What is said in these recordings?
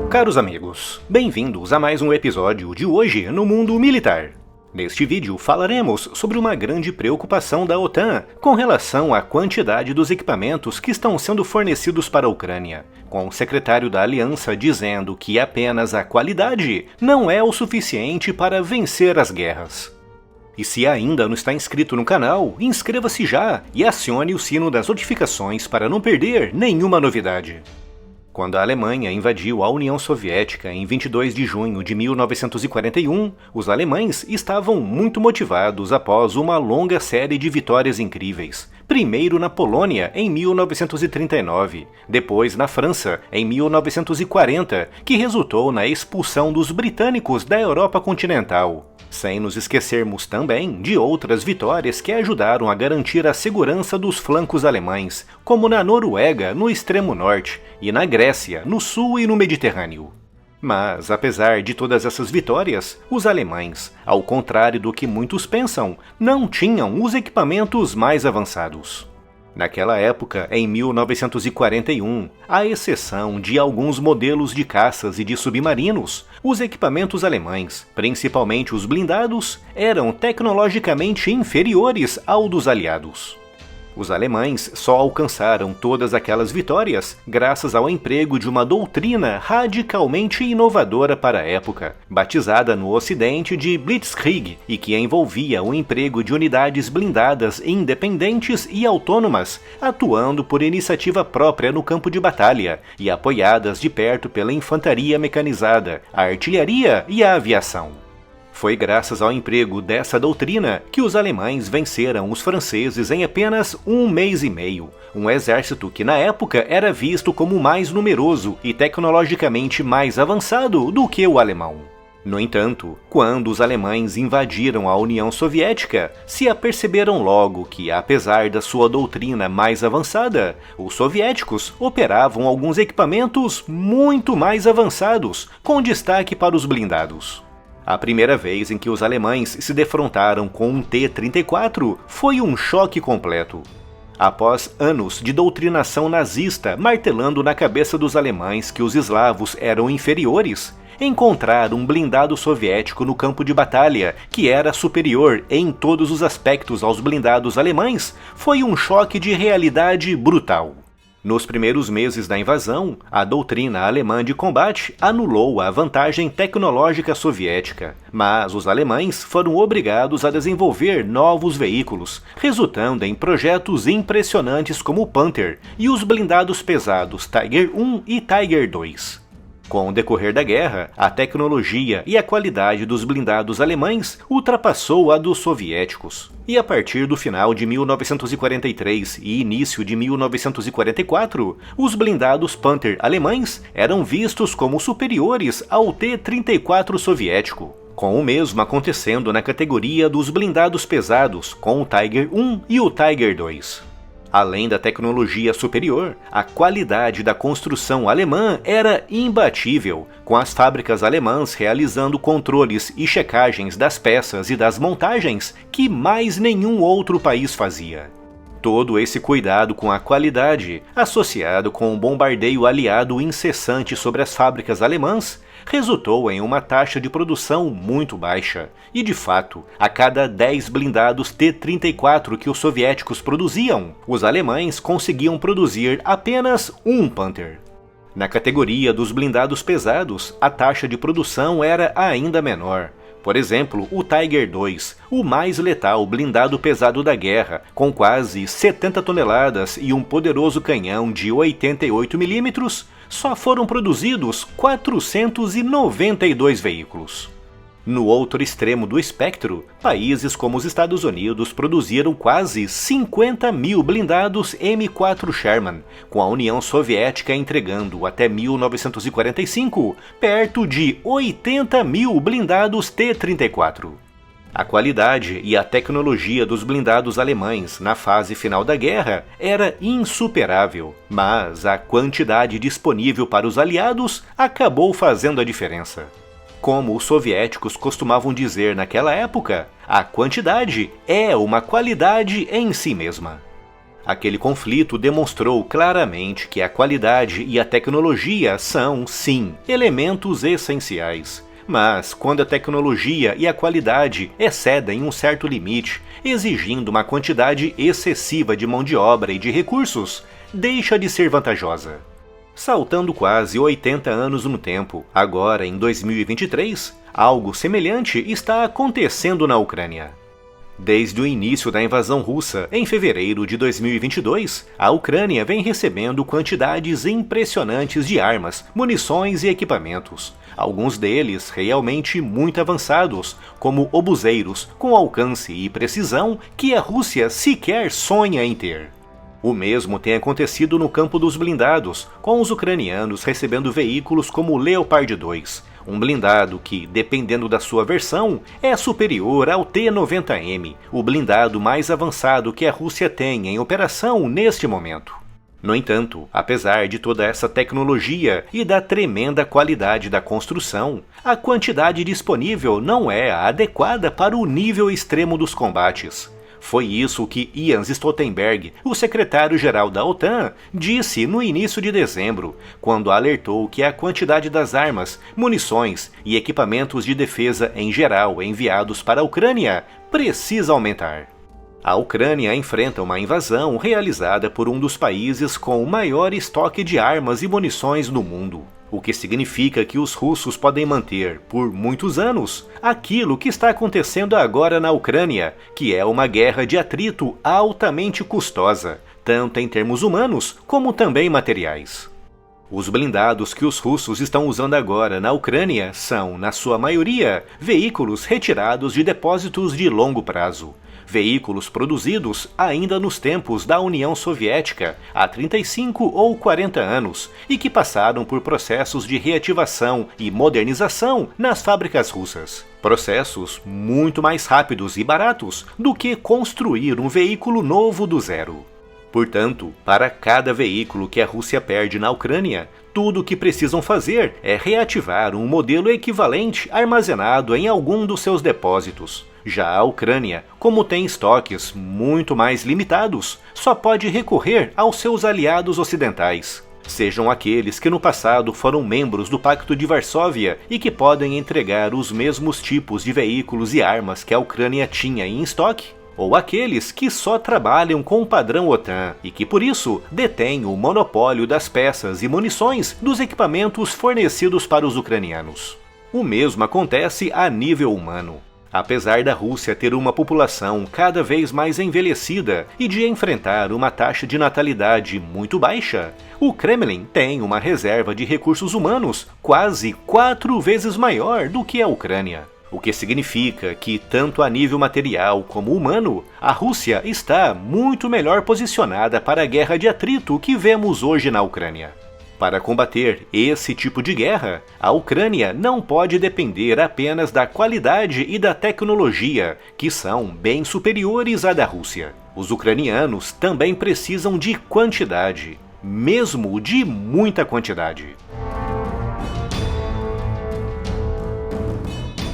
Caros amigos, bem-vindos a mais um episódio de Hoje no Mundo Militar. Neste vídeo falaremos sobre uma grande preocupação da OTAN com relação à quantidade dos equipamentos que estão sendo fornecidos para a Ucrânia, com o secretário da aliança dizendo que apenas a qualidade não é o suficiente para vencer as guerras. E se ainda não está inscrito no canal, inscreva-se já e acione o sino das notificações para não perder nenhuma novidade. Quando a Alemanha invadiu a União Soviética em 22 de junho de 1941, os alemães estavam muito motivados após uma longa série de vitórias incríveis. Primeiro na Polônia, em 1939, depois na França, em 1940, que resultou na expulsão dos britânicos da Europa continental. Sem nos esquecermos também de outras vitórias que ajudaram a garantir a segurança dos flancos alemães, como na Noruega, no extremo norte, e na Grécia, no sul e no Mediterrâneo. Mas, apesar de todas essas vitórias, os alemães, ao contrário do que muitos pensam, não tinham os equipamentos mais avançados. Naquela época, em 1941, à exceção de alguns modelos de caças e de submarinos, os equipamentos alemães, principalmente os blindados, eram tecnologicamente inferiores ao dos aliados. Os alemães só alcançaram todas aquelas vitórias graças ao emprego de uma doutrina radicalmente inovadora para a época, batizada no Ocidente de Blitzkrieg, e que envolvia o emprego de unidades blindadas independentes e autônomas, atuando por iniciativa própria no campo de batalha e apoiadas de perto pela infantaria mecanizada, a artilharia e a aviação. Foi graças ao emprego dessa doutrina que os alemães venceram os franceses em apenas um mês e meio, um exército que na época era visto como mais numeroso e tecnologicamente mais avançado do que o alemão. No entanto, quando os alemães invadiram a União Soviética, se aperceberam logo que, apesar da sua doutrina mais avançada, os soviéticos operavam alguns equipamentos muito mais avançados, com destaque para os blindados. A primeira vez em que os alemães se defrontaram com um T-34 foi um choque completo. Após anos de doutrinação nazista martelando na cabeça dos alemães que os eslavos eram inferiores, encontrar um blindado soviético no campo de batalha que era superior em todos os aspectos aos blindados alemães foi um choque de realidade brutal. Nos primeiros meses da invasão, a doutrina alemã de combate anulou a vantagem tecnológica soviética, mas os alemães foram obrigados a desenvolver novos veículos, resultando em projetos impressionantes como o Panther e os blindados pesados Tiger I e Tiger II. Com o decorrer da guerra, a tecnologia e a qualidade dos blindados alemães ultrapassou a dos soviéticos. E a partir do final de 1943 e início de 1944, os blindados Panther alemães eram vistos como superiores ao T-34 soviético, com o mesmo acontecendo na categoria dos blindados pesados com o Tiger I e o Tiger II. Além da tecnologia superior, a qualidade da construção alemã era imbatível, com as fábricas alemãs realizando controles e checagens das peças e das montagens que mais nenhum outro país fazia. Todo esse cuidado com a qualidade, associado com um bombardeio aliado incessante sobre as fábricas alemãs, resultou em uma taxa de produção muito baixa, e de fato, a cada 10 blindados T-34 que os soviéticos produziam, os alemães conseguiam produzir apenas um Panther. Na categoria dos blindados pesados, a taxa de produção era ainda menor. Por exemplo, o Tiger II, o mais letal blindado pesado da guerra, com quase 70 toneladas e um poderoso canhão de 88 mm, só foram produzidos 492 veículos. No outro extremo do espectro, países como os Estados Unidos produziram quase 50 mil blindados M4 Sherman, com a União Soviética entregando até 1945 perto de 80 mil blindados T-34. A qualidade e a tecnologia dos blindados alemães na fase final da guerra era insuperável, mas a quantidade disponível para os aliados acabou fazendo a diferença. Como os soviéticos costumavam dizer naquela época, a quantidade é uma qualidade em si mesma. Aquele conflito demonstrou claramente que a qualidade e a tecnologia são, sim, elementos essenciais. Mas, quando a tecnologia e a qualidade excedem um certo limite, exigindo uma quantidade excessiva de mão de obra e de recursos, deixa de ser vantajosa. Saltando quase 80 anos no tempo, agora em 2023, algo semelhante está acontecendo na Ucrânia. Desde o início da invasão russa, em fevereiro de 2022, a Ucrânia vem recebendo quantidades impressionantes de armas, munições e equipamentos. Alguns deles realmente muito avançados, como obuseiros com alcance e precisão que a Rússia sequer sonha em ter. O mesmo tem acontecido no campo dos blindados, com os ucranianos recebendo veículos como o Leopard 2, um blindado que, dependendo da sua versão, é superior ao T-90M, o blindado mais avançado que a Rússia tem em operação neste momento. No entanto, apesar de toda essa tecnologia e da tremenda qualidade da construção, a quantidade disponível não é a adequada para o nível extremo dos combates. Foi isso que Jens Stoltenberg, o secretário-geral da OTAN, disse no início de dezembro, quando alertou que a quantidade das armas, munições e equipamentos de defesa em geral enviados para a Ucrânia precisa aumentar. A Ucrânia enfrenta uma invasão realizada por um dos países com o maior estoque de armas e munições no mundo, o que significa que os russos podem manter, por muitos anos, aquilo que está acontecendo agora na Ucrânia, que é uma guerra de atrito altamente custosa, tanto em termos humanos como também materiais. Os blindados que os russos estão usando agora na Ucrânia são, na sua maioria, veículos retirados de depósitos de longo prazo. Veículos produzidos ainda nos tempos da União Soviética, há 35 ou 40 anos, e que passaram por processos de reativação e modernização nas fábricas russas. Processos muito mais rápidos e baratos do que construir um veículo novo do zero. Portanto, para cada veículo que a Rússia perde na Ucrânia, tudo o que precisam fazer é reativar um modelo equivalente armazenado em algum dos seus depósitos. Já a Ucrânia, como tem estoques muito mais limitados, só pode recorrer aos seus aliados ocidentais. Sejam aqueles que no passado foram membros do Pacto de Varsóvia e que podem entregar os mesmos tipos de veículos e armas que a Ucrânia tinha em estoque, ou aqueles que só trabalham com o padrão OTAN e que por isso detêm o monopólio das peças e munições dos equipamentos fornecidos para os ucranianos. O mesmo acontece a nível humano. Apesar da Rússia ter uma população cada vez mais envelhecida e de enfrentar uma taxa de natalidade muito baixa, o Kremlin tem uma reserva de recursos humanos quase 4 vezes maior do que a Ucrânia. O que significa que, tanto a nível material como humano, a Rússia está muito melhor posicionada para a guerra de atrito que vemos hoje na Ucrânia. Para combater esse tipo de guerra, a Ucrânia não pode depender apenas da qualidade e da tecnologia, que são bem superiores à da Rússia. Os ucranianos também precisam de quantidade, mesmo de muita quantidade.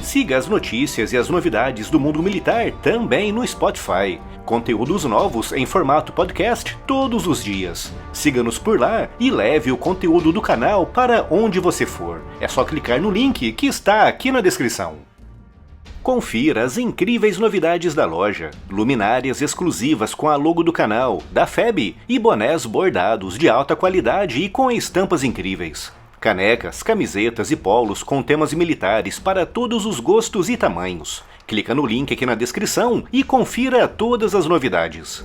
Siga as notícias e as novidades do mundo militar também no Spotify. Conteúdos novos em formato podcast todos os dias. Siga-nos por lá e leve o conteúdo do canal para onde você for. É só clicar no link que está aqui na descrição. Confira as incríveis novidades da loja, luminárias exclusivas com a logo do canal, da FEB e bonés bordados de alta qualidade e com estampas incríveis. Canecas, camisetas e polos com temas militares para todos os gostos e tamanhos. Clica no link aqui na descrição e confira todas as novidades.